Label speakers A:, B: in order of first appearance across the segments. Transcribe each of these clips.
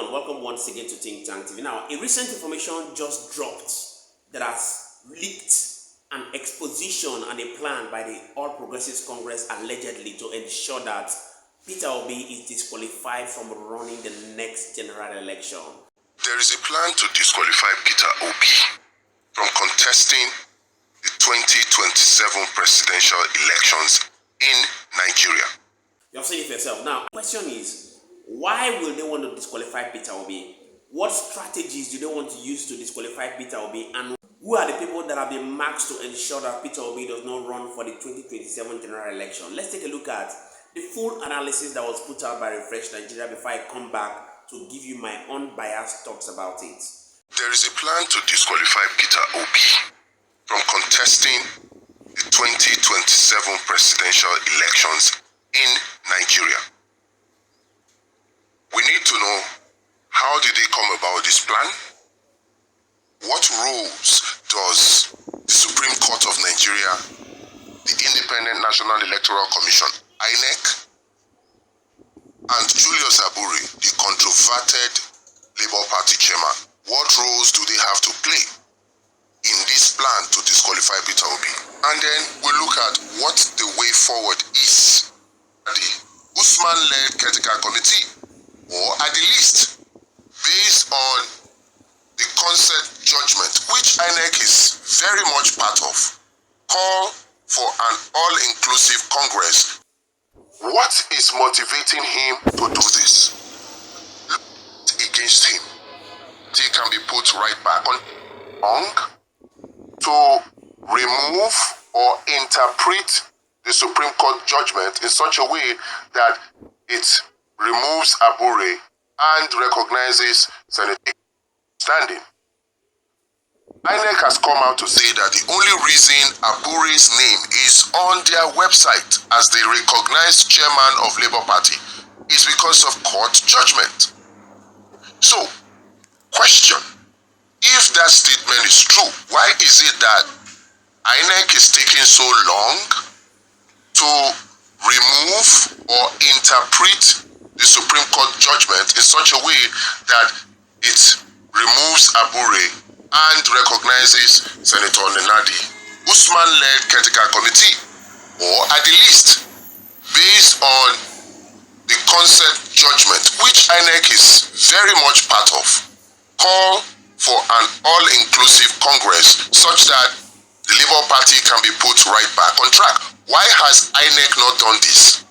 A: everyone, welcome once again to Think Tank TV. Now, a recent information just dropped that has leaked an exposition and a plan by the All Progressives Congress allegedly to ensure that Peter Obi is disqualified from running the next general election.
B: There is a plan to disqualify Peter Obi from contesting the 2027 presidential elections in Nigeria.
A: You have seen it for yourself. Now, the question is, why will they want to disqualify Peter Obi? What strategies do they want to use to disqualify Peter Obi? And who are the people that have been marked to ensure that Peter Obi does not run for the 2027 general election? Let's take a look at the full analysis that was put out by Refresh Nigeria before I come back to give you my unbiased thoughts about it.
B: There is a plan to disqualify Peter Obi from contesting the 2027 presidential elections in Nigeria. We need to know, how did they come about this plan? What roles does the Supreme Court of Nigeria, the Independent National Electoral Commission, INEC, and Julius Abure, the controverted Labour Party chairman, what roles do they have to play in this plan to disqualify Peter Obi? And then we look at what the way forward is. The Usman-led Critical Committee, or at the least, based on the consent judgment, which INEC is very much part of, call for an all-inclusive Congress. What is motivating him to do this? Look against him. He can be put right back on to remove or interpret the Supreme Court judgment in such a way that it removes Abure and recognizes Senator standing. INEC has come out to say that the only reason Abure's name is on their website as the recognized chairman of Labour Party is because of court judgment. So, question, if that statement is true, why is it that INEC is taking so long to remove or interpret the Supreme Court judgment in such a way that it removes Abure and recognizes Senator Nenadi? Usman-led Critical Committee, or at the least, based on the consent judgment, which INEC is very much part of, call for an all-inclusive Congress such that the Labour Party can be put right back on track. Why has INEC not done this?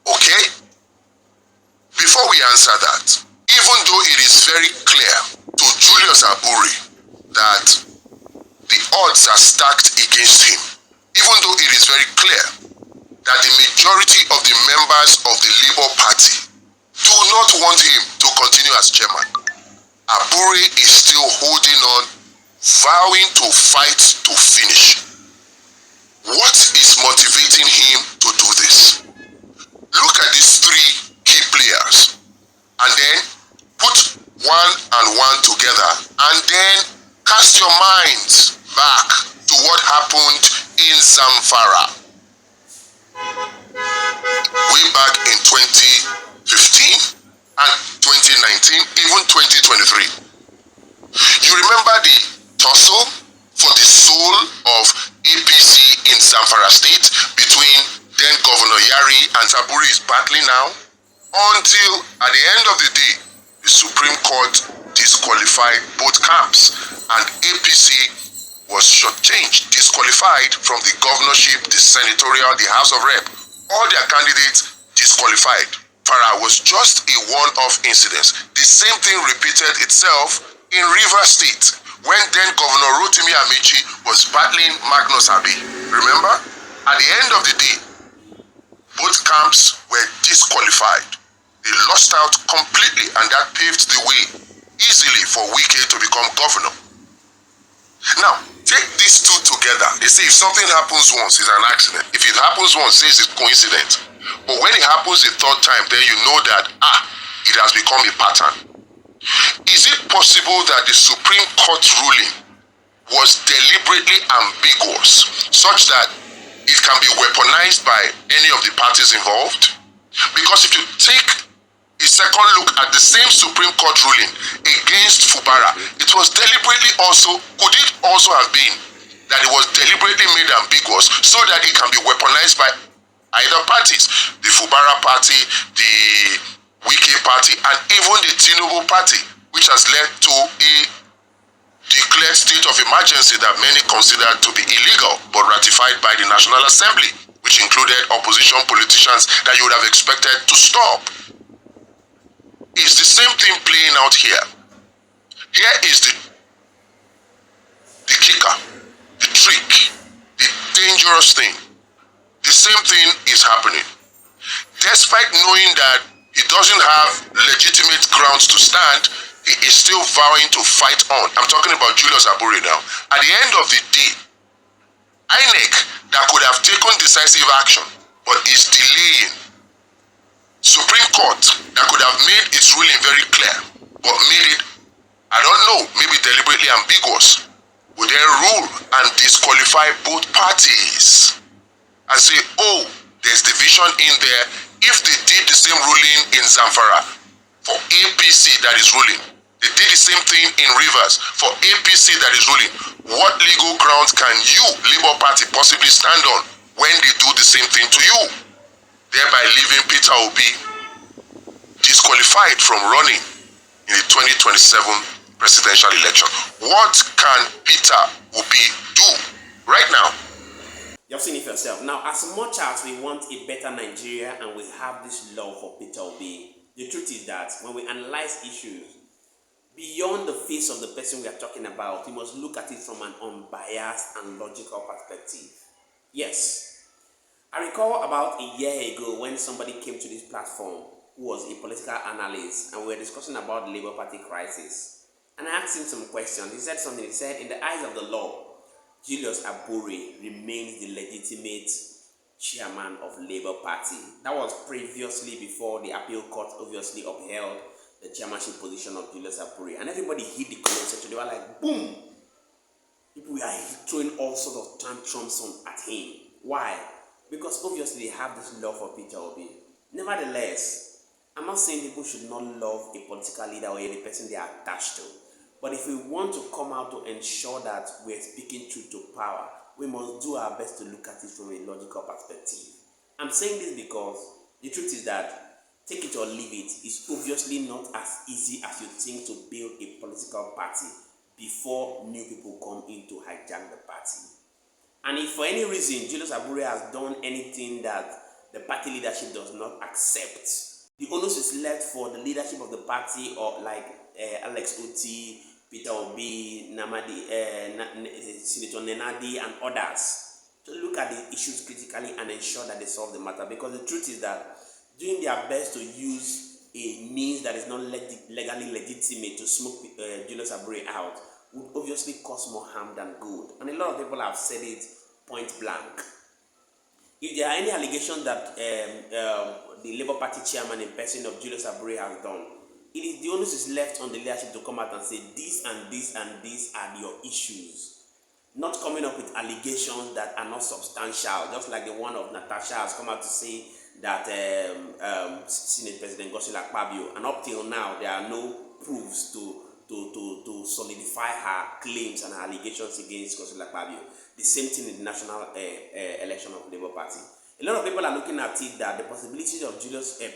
B: Okay? Before we answer that, even though it is very clear to Julius Abure that the odds are stacked against him, even though it is very clear that the majority of the members of the Labour Party do not want him to continue as chairman, Abure is still holding on, vowing to fight to finish. What is motivating him to do this? Look at these three key players and then put one and one together and then cast your minds back to what happened in Zamfara way back in 2015 and 2019, even 2023. You remember the tussle for the soul of APC in Zamfara State between then Governor Yari and Abure is battling now, until at the end of the day, the Supreme Court disqualified both camps and APC was shortchanged, disqualified from the governorship, the senatorial, the House of Rep. All their candidates disqualified. Farah was just a one-off incident. The same thing repeated itself in Rivers State when then Governor Rotimi Amici was battling Magnus Abi. Remember? At the end of the day, both camps were disqualified. They lost out completely, and that paved the way easily for Wike to become governor. Now, take these two together. They say if something happens once, it's an accident. If it happens once, say it's a coincidence. But when it happens a third time, then you know that, it has become a pattern. Is it possible that the Supreme Court ruling was deliberately ambiguous, such that it can be weaponized by any of the parties involved? Because if you take a second look at the same Supreme Court ruling against Fubara. It was deliberately also, could it also have been that it was deliberately made ambiguous so that it can be weaponized by either parties, the Fubara party, the Wike party, and even the Tinubu party, which has led to a declared state of emergency that many considered to be illegal but ratified by the National Assembly, which included opposition politicians that you would have expected to stop. It's the same thing playing out here. Here is the kicker, the trick, the dangerous thing. The same thing is happening. Despite knowing that he doesn't have legitimate grounds to stand, he is still vowing to fight on. I'm talking about Julius Abure now. At the end of the day, INEC that could have taken decisive action but is delaying, Supreme Court that could have made its ruling very clear but made it, I don't know, maybe deliberately ambiguous, would then rule and disqualify both parties and say, oh, there's division in there. If they did the same ruling in Zamfara for APC that is ruling, they did the same thing in Rivers for APC that is ruling, what legal grounds can you, Labour Party, possibly stand on when they do the same thing to you, thereby leaving Peter Obi disqualified from running in the 2027 presidential election? What can Peter Obi do right now?
A: You've seen it yourself. Now, as much as we want a better Nigeria and we have this love for Peter Obi, the truth is that when we analyze issues beyond the face of the person we are talking about, we must look at it from an unbiased and logical perspective. Yes, I recall about a year ago when somebody came to this platform who was a political analyst, and we were discussing about the Labour Party crisis. And I asked him some questions. He said something. He said, in the eyes of the law, Julius Abure remains the legitimate chairman of Labour Party. That was previously before the appeal court obviously upheld the chairmanship position of Julius Abure. And everybody hit the comment section. They were like, boom! People were throwing all sorts of tantrums at him. Why? Because obviously they have this love for Peter Obi. Nevertheless, I'm not saying people should not love a political leader or any person they are attached to. But if we want to come out to ensure that we're speaking truth to power, we must do our best to look at it from a logical perspective. I'm saying this because the truth is that, take it or leave it, it's obviously not as easy as you think to build a political party before new people come in to hijack the party. And if for any reason Julius Abure has done anything that the party leadership does not accept, the onus is left for the leadership of the party, or like Alex Oti, Peter Obi, Senator Nenadi, and others, to look at the issues critically and ensure that they solve the matter. Because the truth is that doing their best to use a means that is not legally legitimate to smoke Julius Abure out would obviously cause more harm than good. And a lot of people have said it point blank. If there are any allegations that the Labour Party chairman in person of Julius Abure has done, the onus is left on the leadership to come out and say this and this and these are your issues. Not coming up with allegations that are not substantial, just like the one of Natasha has come out to say that Senate President Godswill Akpabio, and up till now there are no proofs to solidify her claims and her allegations against Godswill Akpabio. The same thing in the national election of the Labour Party. A lot of people are looking at it that the possibilities of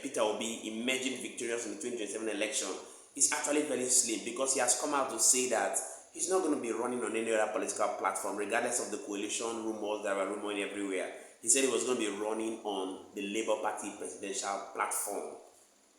A: Peter Obi emerging victorious in the 2027 election is actually very slim, because he has come out to say that he's not going to be running on any other political platform, regardless of the coalition rumors that were rumoring everywhere. He said he was going to be running on the Labour Party presidential platform.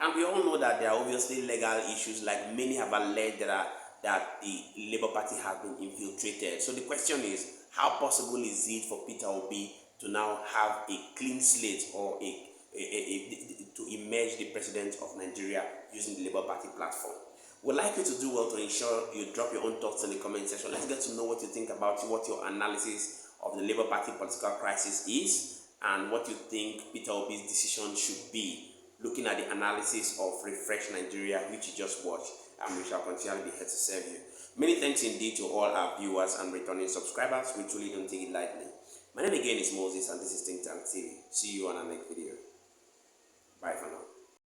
A: And we all know that there are obviously legal issues, like many have alleged that the Labour Party has been infiltrated. So the question is, how possible is it for Peter Obi to now have a clean slate, or to emerge the president of Nigeria using the Labour Party platform? We'd like you to do well to ensure you drop your own thoughts in the comment section. Let's get to know what you think about what your analysis of the Labour Party political crisis is, and what you think Peter Obi's decision should be, looking at the analysis of Refresh Nigeria, which you just watched, and we shall continually be here to serve you. Many thanks indeed to all our viewers and returning subscribers. We truly don't take it lightly. My name again is Moses, and this is Think Tank TV. See you on our next video. Bye for now.